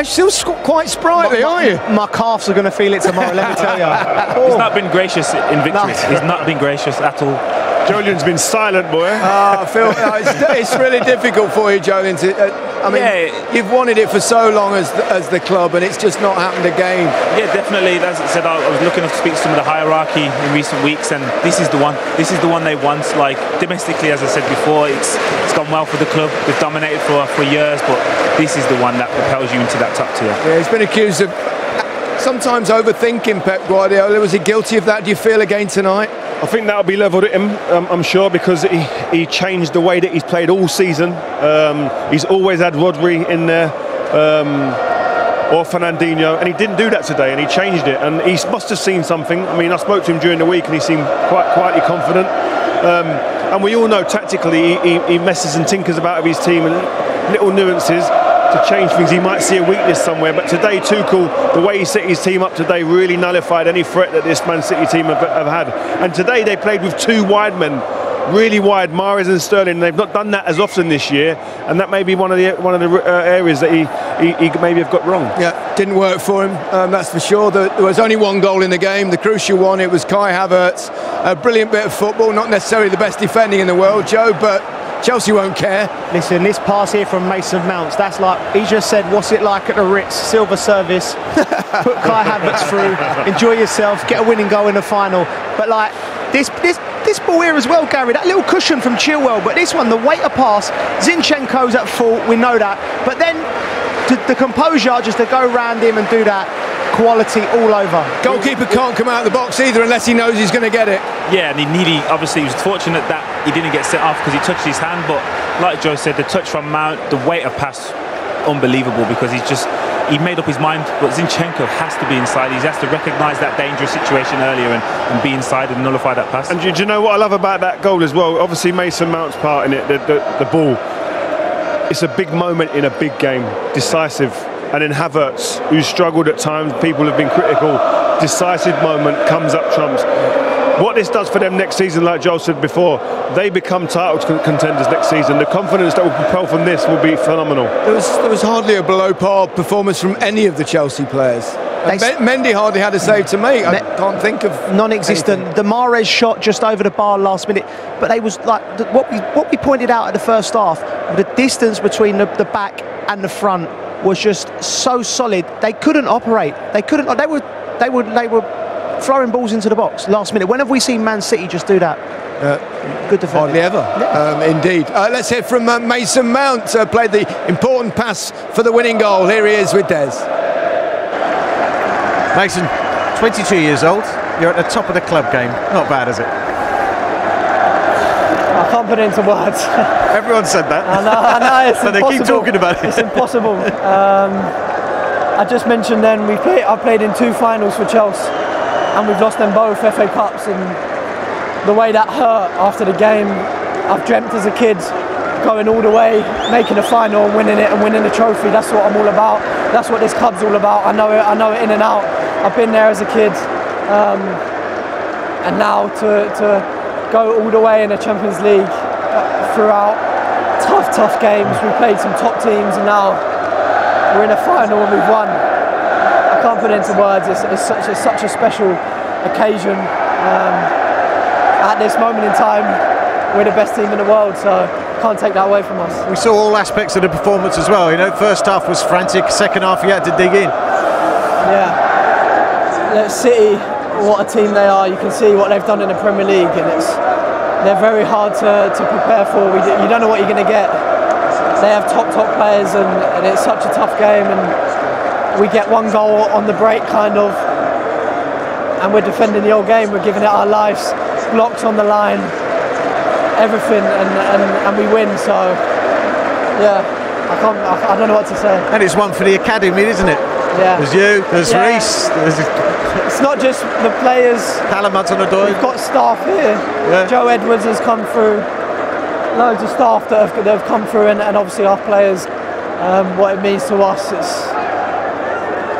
Still quite sprightly, aren't you? My calves are going to feel it tomorrow, let me tell you. He's not been gracious in victories. He's not been gracious at all. Joleon's been silent, boy. Phil, it's really difficult for you, Joleon. You've wanted it for so long as the club, and it's just not happened again. Yeah, definitely. As I said, I was looking to speak to some of the hierarchy in recent weeks, and this is the one. This is the one they want. Like domestically, as I said before, it's gone well for the club. They've dominated for years, but this is the one that propels you into that top tier. Yeah, he's been accused of sometimes overthinking Pep Guardiola. Was he guilty of that, do you feel, again tonight? I think that'll be levelled at him, I'm sure, because he changed the way that he's played all season. He's always had Rodri in there, or Fernandinho, and he didn't do that today, and he changed it. And he must have seen something. I mean, I spoke to him during the week, and he seemed quite quietly confident. And we all know tactically he messes and tinkers about with his team and little nuances to change things. He might see a weakness somewhere, but today Tuchel, the way he set his team up today, really nullified any threat that this Man City team have had. And today they played with two wide men, really wide, Mahrez and Sterling. They've not done that as often this year, and that may be one of the areas that he maybe have got wrong. Yeah, didn't work for him, that's for sure. There was only one goal in the game, the crucial one. It was Kai Havertz, a brilliant bit of football, not necessarily the best defending in the world, Joe, but Chelsea won't care. Listen, this pass here from Mason Mounts, that's like, he just said, what's it like at the Ritz, silver service, put Kai Havertz through, enjoy yourself, get a winning goal in the final. But like, this ball here as well, Gary, that little cushion from Chilwell, but this one, the weight of pass, Zinchenko's at fault, we know that. But then, the composure just to go round him and do that, quality all over. Goalkeeper can't come out of the box either unless he knows he's going to get it. Yeah, and obviously he was fortunate that he didn't get sent off because he touched his hand, but like Joe said, the touch from Mount, the weight of pass, unbelievable, because he made up his mind, but Zinchenko has to be inside. He has to recognise that dangerous situation earlier and be inside and nullify that pass. And do you know what I love about that goal as well? Obviously Mason Mount's part in it, the ball. It's a big moment in a big game, decisive. And then Havertz, who's struggled at times, people have been critical, decisive moment, comes up trumps. What this does for them next season, like Joel said before, they become title contenders next season. The confidence that will propel from this will be phenomenal. There was hardly a below-par performance from any of the Chelsea players. Mendy hardly had a save to make. I can't think of non-existent. anything. The Mahrez shot just over the bar last minute, but they was like what we pointed out at the first half. The distance between the back and the front was just so solid. They couldn't operate. They couldn't. They were throwing balls into the box last minute. When have we seen Man City just do that? Good defense. Hardly ever. Yeah. Indeed. Let's hear from Mason Mount. Played the important pass for the winning goal. Here he is with Des. Mason, 22 years old. You're at the top of the club game. Not bad, is it? I can't put it into words. Everyone said that. I know it's but they keep talking about it. It's impossible. I just mentioned then I played in 2 finals for Chelsea, and we've lost them both, FA Cups, and the way that hurt after the game, I've dreamt as a kid going all the way, making a final and winning it and winning the trophy. That's what I'm all about. That's what this club's all about. I know it in and out. I've been there as a kid, and now to go all the way in the Champions League throughout tough games. We played some top teams, and now we're in a final and we've won. I can't put it into words. It's such a special occasion. At this moment in time, we're the best team in the world, so can't take that away from us. We saw all aspects of the performance as well. You know, first half was frantic, second half you had to dig in. Yeah. City, what a team they are. You can see what they've done in the Premier League, and they're very hard to prepare for. You don't know what you're going to get. They have top players, and it's such a tough game, and we get one goal on the break kind of, and we're defending the whole game. We're giving it our lives, blocks on the line, everything, and we win. So yeah, I don't know what to say. And it's one for the academy, isn't it? Yeah. There's you, there's Reece, it's not just the players. Callum Hudson-Odoi. We've got staff here. Yeah. Joe Edwards has come through. Loads of staff that have come through, and obviously our players. What it means to us,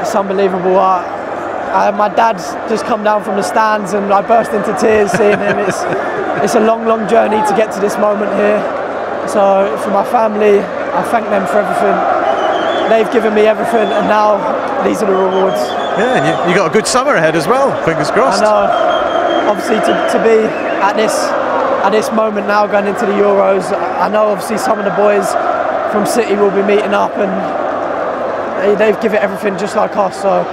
it's unbelievable. My dad's just come down from the stands, and I burst into tears seeing him. It's a long journey to get to this moment here. So for my family, I thank them for everything. they've given me everything, and now these are the rewards. Yeah, and you got a good summer ahead as well. Fingers crossed. I know. Obviously, to be at this moment now, going into the Euros, I know obviously some of the boys from City will be meeting up, and they've given everything just like us. So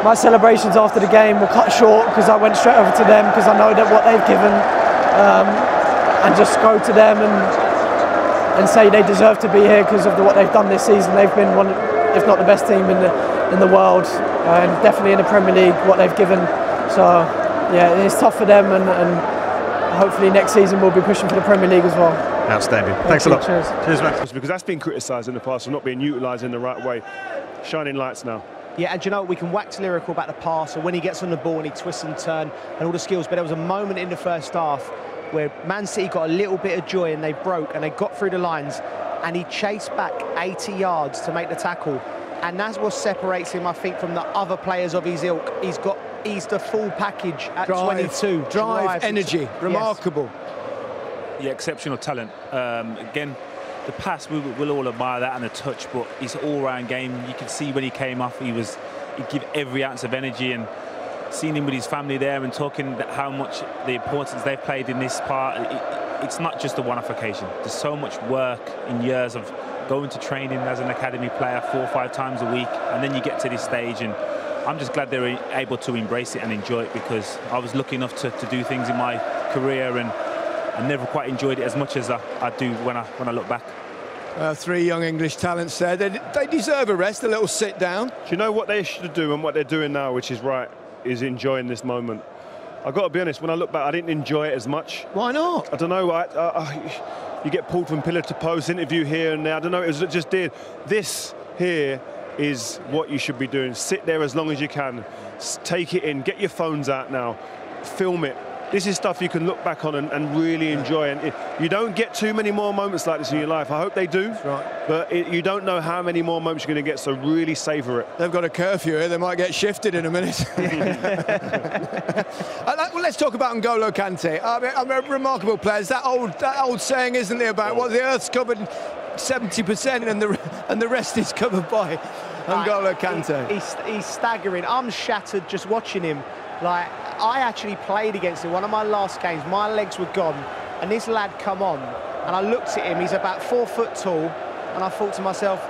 my celebrations after the game were cut short because I went straight over to them because I know that what they've given, and just go to them and say they deserve to be here because of what they've done this season. They've been one, if not the best team in the world, and definitely in the Premier League, what they've given. So yeah, it's tough for them, and hopefully next season we'll be pushing for the Premier League as well. Outstanding. Thanks a lot. Cheers. Cheers, mate. Because that's been criticised in the past for not being utilised in the right way. Shining lights now. Yeah, and you know, we can wax lyrical about the pass or when he gets on the ball and he twists and turns and all the skills, but there was a moment in the first half where Man City got a little bit of joy and they broke and they got through the lines and he chased back 80 yards to make the tackle. And that's what separates him, I think, from the other players of his ilk. He's the full package at 22. Drive, energy, remarkable. Yes. Yeah, exceptional talent. Again, the pass, we'll all admire that, and the touch, but his all-round game, you could see when he came off, he'd give every ounce of energy, and seeing him with his family there and talking how much the importance they've played in this part, it's not just a one-off occasion. There's so much work in years of going to training as an academy player 4 or 5 times a week, and then you get to this stage, and I'm just glad they're able to embrace it and enjoy it, because I was lucky enough to do things in my career, and I never quite enjoyed it as much as I do when I look back. 3 young English talents there. They deserve a rest, a little sit down. Do you know what they should do and what they're doing now, which is right, is enjoying this moment? I've got to be honest, when I look back, I didn't enjoy it as much. Why not? I don't know. You get pulled from pillar to post, interview here and there. I don't know. It was just did. This here is what you should be doing. Sit there as long as you can. Take it in. Get your phones out now. Film it. This is stuff you can look back on and really enjoy. And you don't get too many more moments like this in your life. I hope they do. That's right. But you don't know how many more moments you're going to get, so really savour it. They've got a curfew here. They might get shifted in a minute. Well, let's talk about N'Golo Kante. I mean, remarkable players. That old saying, isn't there, about what the Earth's covered 70% and the rest is covered by N'Golo Kante. He's staggering. I'm shattered just watching him. Like, I actually played against him. One of my last games, my legs were gone, and this lad come on, and I looked at him. He's about 4 foot tall, and I thought to myself,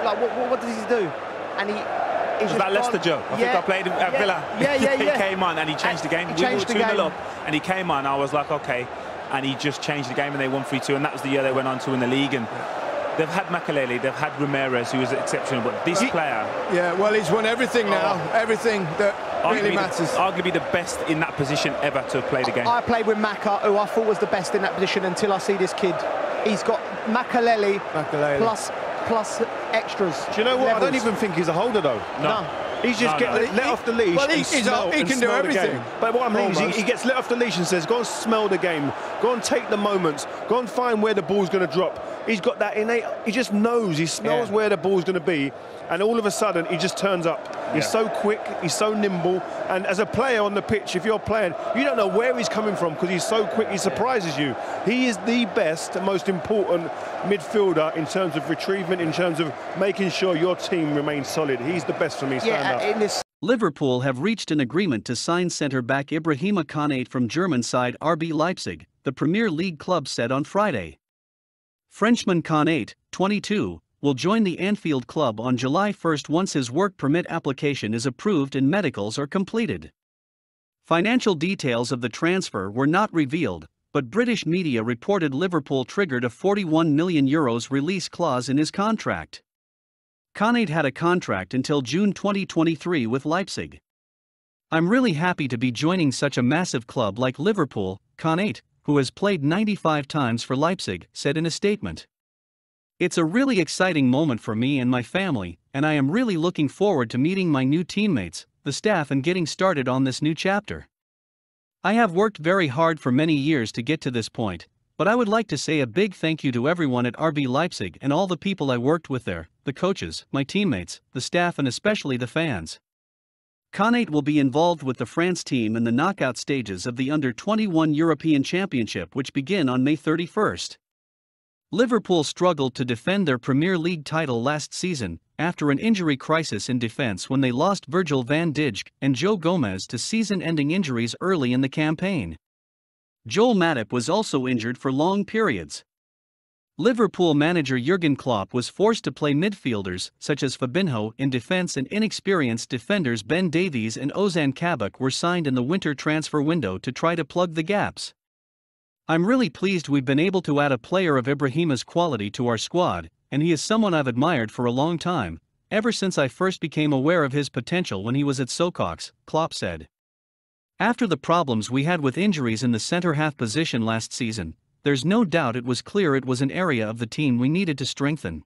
like, what does he do? And was that Leicester, Joe? I think I played him at Villa. Yeah. He came on and he changed the game. We were 2-0 up, and he came on. I was like, okay, and he just changed the game, and they won 3-2, and that was the year they went on to win the league. And they've had Makelele, they've had Ramirez, who was exceptional, but this player... Yeah, well, he's won everything now, everything that really matters. Arguably the best in that position ever to have played the game. I played with Maka, who I thought was the best in that position until I see this kid. He's got Makelele plus extras. Do you know what? Levels. I don't even think he's a holder, though. No. He's just getting let off the leash. Well, he can do everything. But what I mean is he gets let off the leash and says, go and smell the game. Go and take the moments. Go and find where the ball's going to drop. He's got that innate, he just knows, he smells where the ball's going to be, and all of a sudden he just turns up. He's so quick, he's so nimble, and as a player on the pitch, if you're playing, you don't know where he's coming from because he's so quick, he surprises you. He is the best and most important midfielder in terms of retrievement, in terms of making sure your team remains solid. He's the best for me, stand up. Liverpool have reached an agreement to sign centre-back Ibrahima Konate from German side RB Leipzig, the Premier League club said on Friday. Frenchman Konate, 22, will join the Anfield club on July 1 once his work permit application is approved and medicals are completed. Financial details of the transfer were not revealed, but British media reported Liverpool triggered a €41 million release clause in his contract. Konate had a contract until June 2023 with Leipzig. "I'm really happy to be joining such a massive club like Liverpool," Konate, who has played 95 times for Leipzig, said in a statement. "It's a really exciting moment for me and my family, and I am really looking forward to meeting my new teammates, the staff, and getting started on this new chapter. I have worked very hard for many years to get to this point, but I would like to say a big thank you to everyone at RB Leipzig and all the people I worked with there, the coaches, my teammates, the staff, and especially the fans." Konate will be involved with the France team in the knockout stages of the Under-21 European Championship, which begin on May 31. Liverpool struggled to defend their Premier League title last season, after an injury crisis in defence when they lost Virgil van Dijk and Joe Gomez to season-ending injuries early in the campaign. Joel Matip was also injured for long periods. Liverpool manager Jurgen Klopp was forced to play midfielders such as Fabinho in defence, and inexperienced defenders Ben Davies and Ozan Kabak were signed in the winter transfer window to try to plug the gaps. I'm really pleased we've been able to add a player of Ibrahima's quality to our squad, and he is someone I've admired for a long time, ever since I first became aware of his potential when he was at Socox, Klopp said. After the problems we had with injuries in the centre-half position last season, there's no doubt it was clear it was an area of the team we needed to strengthen.